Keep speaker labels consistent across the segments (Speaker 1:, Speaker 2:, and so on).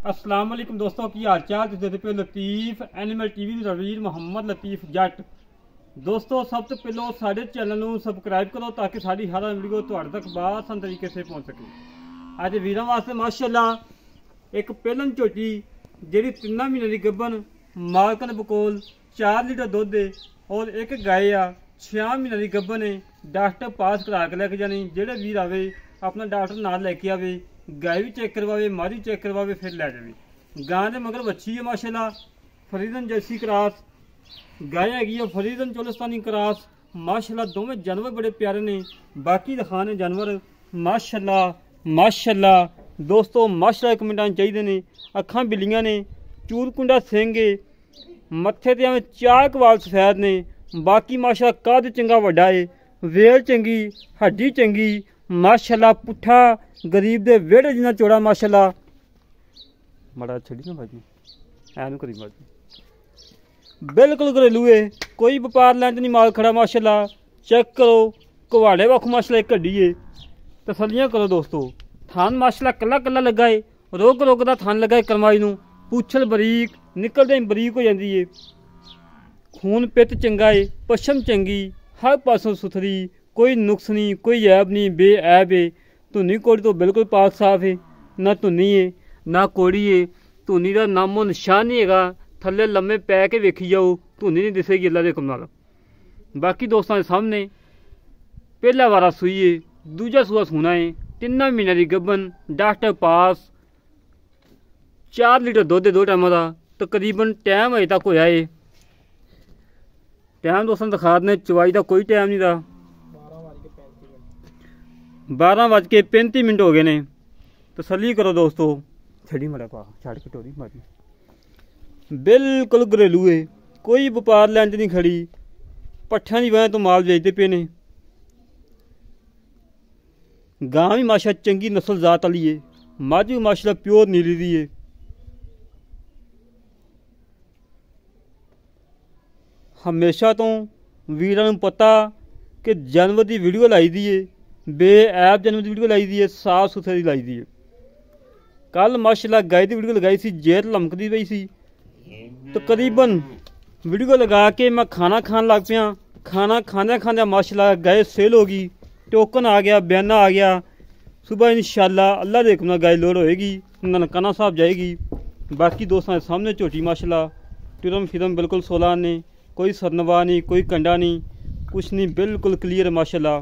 Speaker 1: अस्सलाम वालेकुम दोस्तों की हाल चाल तुसीं पे लतीफ एनिमल टीवी रवीर मोहम्मद लतीफ जट। दोस्तों सब तो पहले साढ़े चैनल को सबसक्राइब करो ताकि साड़ी हर वीडियो तुहाडे तक आसान तरीके से पहुँच सके। अज वीरों वास्ते माशाअल्लाह एक पहलन झोटी जी 3 महीने की गब्बन मालकन बकोल 4 लीटर दुध है और एक गाय आ 6 महीने की गब्बन है। डॉक्टर पास करा के लैके जानी, जेड़े वीर आवे अपना डॉक्टर नाल लैके आवे, गाय भी चेक करवावे, मारी चेक करवावे, फिर लै जाए। गां दे मगर बच्ची है माशाअल्लाह फरीदन जर्सी क्रॉस गाय हैगी है, फरीदन चोलिस्तानी क्रॉस माशाअल्लाह। दोवें जानवर बड़े प्यारे ने, बाकी दिखाने जानवर माशाअल्लाह माशाअल्लाह। दोस्तों माशाअल्लाह कमेंटां चाहिए ने। अखां बिल्लियां ने, चूरकुंडा सिंह मत्थे ते एवें 4 कवाल सफैद ने। बाकी माशाअल्लाह कद चंगा वड्डा है, वेल चंगी, हड्डी चंगी माशाअल्लाह। पुट्ठा गरीब दे वेड़े जिन्ना चौड़ा माशाअल्लाह। बड़ा छड़ी ना भाजी ऐनू करी भाजी बिल्कुल घरेलू है, कोई व्यापार लैंच नहीं माल खड़ा माशाअल्लाह। चेक करो कुहाड़े वक् माशाअल्लाह एक हड्डी है। तसलियां करो दोस्तों। थान माशाअल्लाह कला कला लगा है, रोग रोग का थान लगा है। करमाई नूं पूछल बरीक निकलदे बरीक हो जाती है। खून पित चंगा है, पछम चंगी, हर पासों सुथरी, कोई नुक्स नहीं, कोई ऐब नहीं, बेऐब है। धुनी कोड़ी तो बिल्कुल पाक साफ है, ना धुनी है ना कोड़ी है। धुनी का नामो निशान नहीं है। थले लम्मे पै के वेखी जाओ, धुनी नहीं दिसेगी अल्लाह दे हुक्म नाल। बाकी दोस्तों के सामने पहला वारा सूई है, दूजा सूआ सूना है। 3 महीने की गब्बन, डॉक्टर पास, 4 लीटर दुध 2 टाइम का। तकरीबन टाइम अजे तक होया है। टाइम दोस्तों दिखा दें, चवाई का कोई टाइम नहीं था। 12:35 हो गए ने। तसली करो दोस्तों। छड़ी मड़ा पा छड़ के टोरी मारी बिल्कुल घरेलू है, कोई व्यापार लैंच नहीं खड़ी। पट्ठा की वजह तो माल बेचते पे ने। गां भी माशा चंगी नस्ल जात वाली है, मझ भी माशाअल्लाह प्योर नीली दी है। हमेशा तो वीरां नूं पता कि जानवर की वीडियो लाई दी है, बेऐब जानवर की वीडियो लाई दी है, साफ सुथरी लाई दी है। कल माशाअल्लाह गाय की वीडियो लगाई सी, जेर लमकदी पई सी। तकरीबन वीडियो लगा के मैं खाना खान लग पिया। खाना खाद्या खाद्या माशाअल्लाह गाय सेल हो गई। टोकन आ गया, बयाना आ गया। सुबह इंशाअल्लाह अल्लाह दे हुक्म नाल गाय लोड होएगी, ननकाना साहब जाएगी। बाकी दोस्तों के सामने झोटी माशाअल्लाह टुरम फिरम बिल्कुल 16 ने, कोई सरनवा नहीं, कोई कंडा नहीं, कुछ नहीं, बिल्कुल क्लीयर माशाअल्लाह।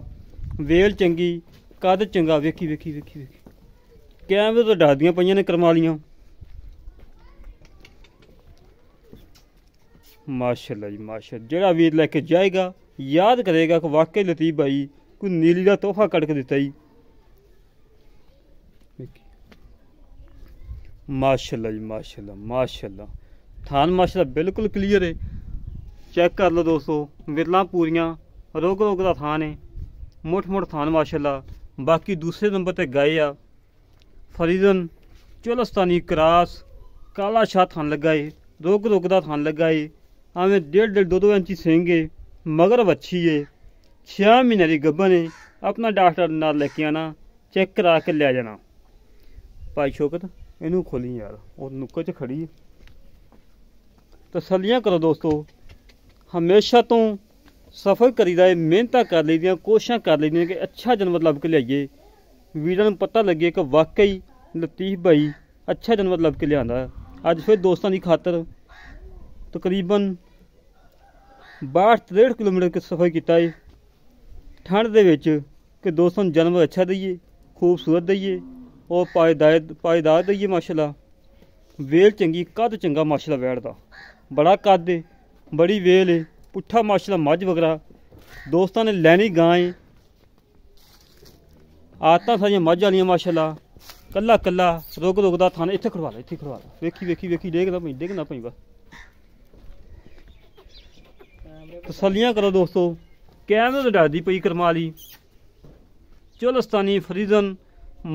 Speaker 1: वेल चंगी, कद चंगा, वेखी वेखी वेखी वेखी कैमरे तो डादियाँ पईयां ने करमालियां माशाअल्लाह जी माशाअल्लाह। जेड़ा वीर लैके जाएगा याद करेगा कि वाकई लतीफ भाई कोई नीली का तोहफा कट के दिता ही। माशाअल्लाह जी माशाअल्लाह माशाअल्लाह। थान माशाअल्लाह बिल्कुल क्लीयर है। चेक कर लो दोस्तों, विरला पूरियां, रोग रोग का थान है, मुठ मुठ थान माशाअल्लाह। बाकी दूसरे नंबर पर गाय आ फरीदन चोलिस्तानी क्रॉस, काला शाह थान लगा है, रोग रोग का थान लगा है। आवें 1.5 2 इंची सिंह है, मगर अच्छी है, 6 महीने की गब्बन है। अपना डॉक्टर नाल लेके आना, चेक करा के ले जाना। भाई शौकत इनू खोली यार, और नुक्कर च खड़ी है। तसलियां करो दोस्तों। हमेशा तो सफ़र करीदा है, मेहनत कर ली दियां, कोशिश कर ली दियां कि अच्छा जानवर लभ के लियाइए। वीरां नूं पता लगे कि वाकई लतीफ भाई अच्छा जानवर लभ के लिया। अज फिर दोस्तों की खातर तकरीबन 62-63 किलोमीटर के सफ़र किया है ठंड दे विच कि दोस्तों जानवर अच्छा दईए, खूबसूरत दईए और पायदार दईए माशाअल्लाह। वेल चंगी, कद चंगा माशाअल्लाह। वैड़ दा बड़ा कद है, बड़ी वेल है, पुट्ठा माशाअल्लाह मझ वगैरह। दोस्तों ने लैनी गां है, आदतां सारियां मझ वालियां माशाअल्लाह। कला कला रोग रोग का थान। इत्थे खड़वा ला, इत्थे खड़वा ला, वेखी वेखी वेखी डेगना पई बस। तसलियां करो दोस्तों। कैमरे तो डरदी पई करमाली चोलिस्तानी फरीदन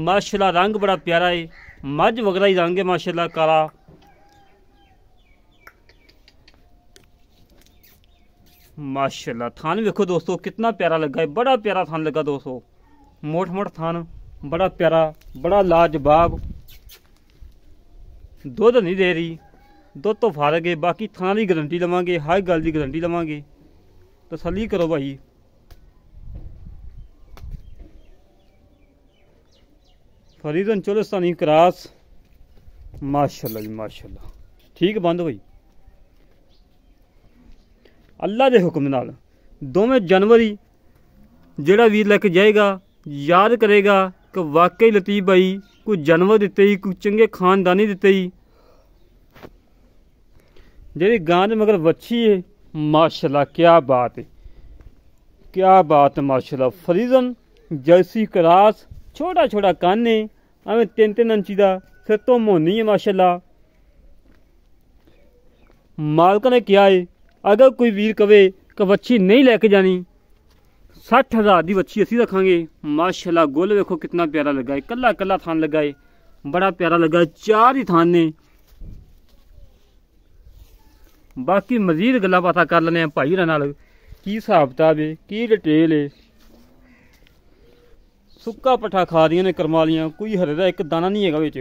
Speaker 1: माशाअल्लाह। रंग बड़ा प्यारा है, मझ वगैरह ही रंग है माशाअल्लाह, काला। माशाअल्लाह थान वेखो दोस्तों कितना प्यारा लगा है, बड़ा प्यारा थान लगा दोस्तों। मोट मोट थान, बड़ा प्यारा, बड़ा लाजवाब। ਦੁੱਧ ਨਹੀਂ ਦੇ ਰਹੀ, ਦੁੱਧ ਤੋਂ ਫਾਰਗ ਹੈ। ਬਾਕੀ ਥਾਂ ਦੀ ਗਰੰਟੀ ਲਵਾਂਗੇ, ਹਰ ਗੱਲ ਦੀ ਗਰੰਟੀ ਲਵਾਂਗੇ, ਤਸੱਲੀ ਕਰੋ ਭਾਈ। ਫਰੀਦਨ ਚੋਲਸਤਾਨੀ ਕਰਾਸ, ਮਾਸ਼ਾਅੱਲਾ ਜੀ ਮਾਸ਼ਾਅੱਲਾ, ਠੀਕ ਬੰਦ ਹੋਈ ਅੱਲਾ ਦੇ ਹੁਕਮ ਨਾਲ। ਦੋਵੇਂ ਜਨਵਰੀ ਜਿਹੜਾ ਵੀਰ ਲੈ ਕੇ ਜਾਏਗਾ ਯਾਦ ਕਰੇਗਾ ਕਿ ਵਾਕਈ ਲਤੀਫ ਭਾਈ ਕੋਈ ਜਾਨਵਰ ਦਿੱਤੇ ਹੀ, ਕੋਈ ਚੰਗੇ ਖਾਨਦਾਨੀ ਦਿੱਤੇ ਹੀ। ਜਿਹੜੀ ਗਾਂ ਦੇ ਮਗਰ ਵੱਛੀ है माशाल्लाह, क्या बात है, क्या बात है माशाल्लाह। फरीजन जर्सी क्रास, छोटा छोटा कान है, हमें 3-3 इंची का सिर तो मोनी है माशाल्लाह। मालक ने क्या है, अगर कोई वीर कवे कि वच्छी नहीं लैके जानी, 60,000 की वच्छी असी रखांगे माशाल्लाह। गोल देखो कितना प्यारा लगा है, कला कला थान लगा है, बड़ा प्यारा लगा है, 4 ही थान ने। बाकी मजीद गल्लां बातां कर लैने भाई होरां नाल, की हिसाब किताब है, की डिटेल है। सुक्का पट्ठा खा रही ने करम वालियां, कोई हरे का एक दाना नहीं है विच।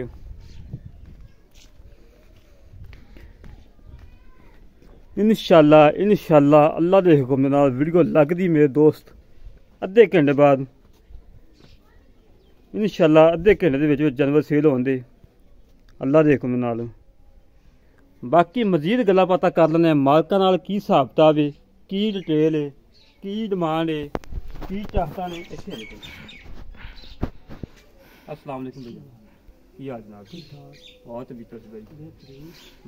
Speaker 1: इंशाअल्लाह इंशाअल्लाह अल्लाह दे हुक्म दे नाल वीडियो लगदी मेरे दोस्त अद्धे घंटे बाद, इंशाअल्लाह अद्धे घंटे दे विच जानवर सेल होंदे अल्लाह दे हुक्म दे नाल। बाकी मजीद गल्लां बातां कर लैने मालकां नाल, की हिसाब किताब है, की डिटेल है, की डिमांड है, की चाहता ने। अस्सलाम वालेकुम भैया, की हाल जनाब? ठीक ठाक, बहुत बीता सी भाई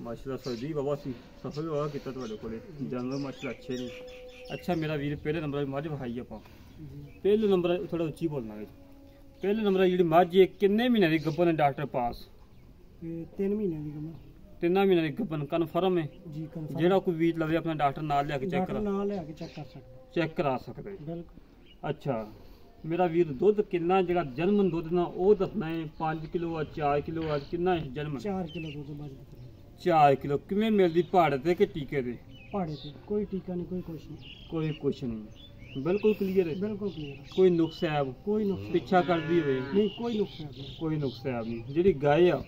Speaker 1: माशाल्लाह। सर्दी बाबा सी सफर बाबा किता तुहाडे कोले, जानवर माशाल्लाह अच्छे ने। अच्छा मेरा वीर पहले नंबर मझ विखाई आपां, पहले नंबर थोड़ा उच्ची बोलना है। पहले नंबर जी मझ किन्ने महीने की गब्बन है डॉक्टर पास?
Speaker 2: 3 महीने की गब्बन।
Speaker 1: 3 महीने की गब्बन कन्फर्म है
Speaker 2: जी? कन्फर्म।
Speaker 1: जेड़ा कोई वीर लवे अपना डॉक्टर नाल लेके चेक करा,
Speaker 2: नाल लेके चेक कर सकते,
Speaker 1: चेक करा सकते
Speaker 2: बिल्कुल।
Speaker 1: अच्छा मेरा वीर दुध किन्ना जेड़ा जन्म दुध ना वो दसना है, 5 किलो आ 4 किलो आ किन्ना है जन्म?
Speaker 2: 4 किलो दूध बच
Speaker 1: 4 किलो। किवें मिलदी पहाड़ ते कि टीके दे?
Speaker 2: पहाड़े ते कोई टीका नहीं, कोई कुछ नहीं,
Speaker 1: कोई कुछ नहीं, बिल्कुल क्लियर है,
Speaker 2: बिल्कुल क्लियर।
Speaker 1: कोई नुक्स है
Speaker 2: कोई नुक्स
Speaker 1: पिछा कर दी हुए
Speaker 2: नहीं, कोई नुक्स नहीं,
Speaker 1: कोई नुक्स है नहीं। जेड़ी गाय आ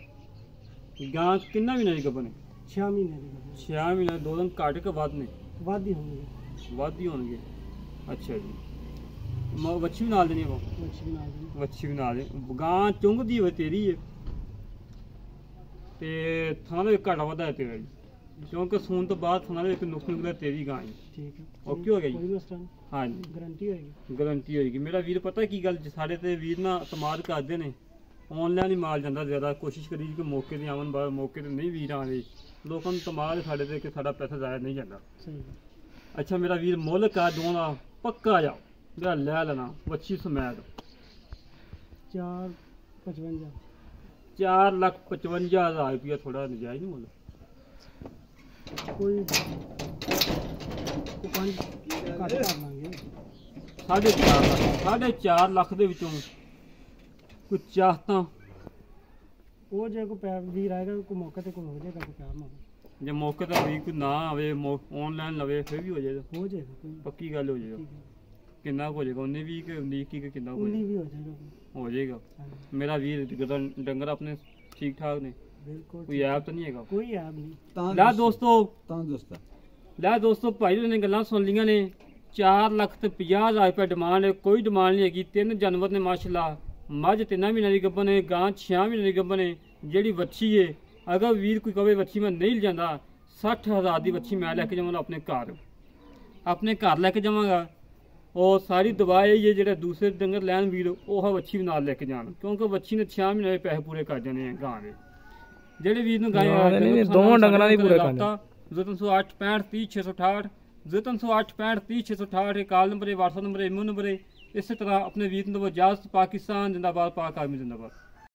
Speaker 1: गां किन्ना महीने की गब्बन है?
Speaker 2: 6 महीने की गब्बन।
Speaker 1: 6 महीने 2 दिन घट के बाद ने
Speaker 2: वादी होंगे,
Speaker 1: वादी होंगे। अच्छा जी वच्छी भी नाल देनी है?
Speaker 2: मच्छी बना दी,
Speaker 1: वच्छी भी नाल दे। गां चुंगदी होवे तेरी है ते थां दे घाटा वाधा है तेरा जी, क्योंकि सून तो बाद थां दे नुक्स निकला तेरी गां है।
Speaker 2: ठीक है,
Speaker 1: ओके हो गया
Speaker 2: कोई
Speaker 1: जी?
Speaker 2: मसला नहीं,
Speaker 1: हाँ जी
Speaker 2: गारंटी होएगी।
Speaker 1: गारंटी होएगी। मेरा वीर पता की गल साढ़े ते वीर ना इतमाद करते ने, ऑनलाइन ही माल जाता ज़्यादा। कोशिश करी कि मौके ते आवन, बाहर मौके ते नहीं वीर आते, लोगों को तमाद साढ़े ते कि साडा पैसा जाया नहीं जाता।
Speaker 2: सही है।
Speaker 1: अच्छा मेरा वीर मुल का दोना पक्का जा मेरा लै लेना वच्छी समेत
Speaker 2: 455
Speaker 1: 4,55,000 रुपया, थोड़ा नजायज नहीं मुल?
Speaker 2: कोई 5 घट कर लांगे।
Speaker 1: 4.5 लाख, 4.5 लाख दे विचों कोई चाहता
Speaker 2: वो जो कोई पैर वीर आएगा, कोई मौके ते कोई हो जाएगा, कोई प्यार ना
Speaker 1: जे मौके ते भी कोई ना आवे, ऑनलाइन लवे फिर भी हो जाएगा,
Speaker 2: हो जाएगा, कोई
Speaker 1: पक्की गल हो जाएगा।
Speaker 2: ठीक है।
Speaker 1: किन्ना हो जाएगा? 19 कि 19 कि किन्ना
Speaker 2: उन्नी भी हो जाएगा,
Speaker 1: हो जाएगा?
Speaker 2: हाँ,
Speaker 1: मेरा वीर डंगर अपने ठीक ठाक ने,
Speaker 2: बिल्कुल
Speaker 1: कोई ऐप तो नहीं है?
Speaker 2: कोई ऐप नहीं।
Speaker 1: लै दोस्तों भाई ने गल्लां सुन लियां ने। 4,50,000 रुपये डिमांड है, कोई डिमांड नहीं हैगी। 3 जानवर ने माशाल्लाह, मझ 3 महीने की गब्बन है, गां 6 महीने की गब्बन है। जेड़ी वच्छी है अगर वीर कोई कवे वच्छी मैं नहीं जाता, 60,000 की वच्छी मैं लैके जावांगा अपने घर लैके जावांगा। और सारी दवा यही है जो दूसरे डंगर लैन वीर वह वच्छी भी नाल लैके जान, क्योंकि वच्छी ने 6 महीने पैसे पूरे कर जाने हैं गां के। जेडे वीर ने गाय दोवां डंगरां दे पूरे करने। 0308 65 30 668 0308 65 30 668 कॉल नंबर है, व्हाट्सएप नंबर है, इमो नंबर है। इसी तरह अपने वीर नंबर इजाजत। पाकिस्तान जिंदाबाद, पाक आर्मी जिंदाबाद।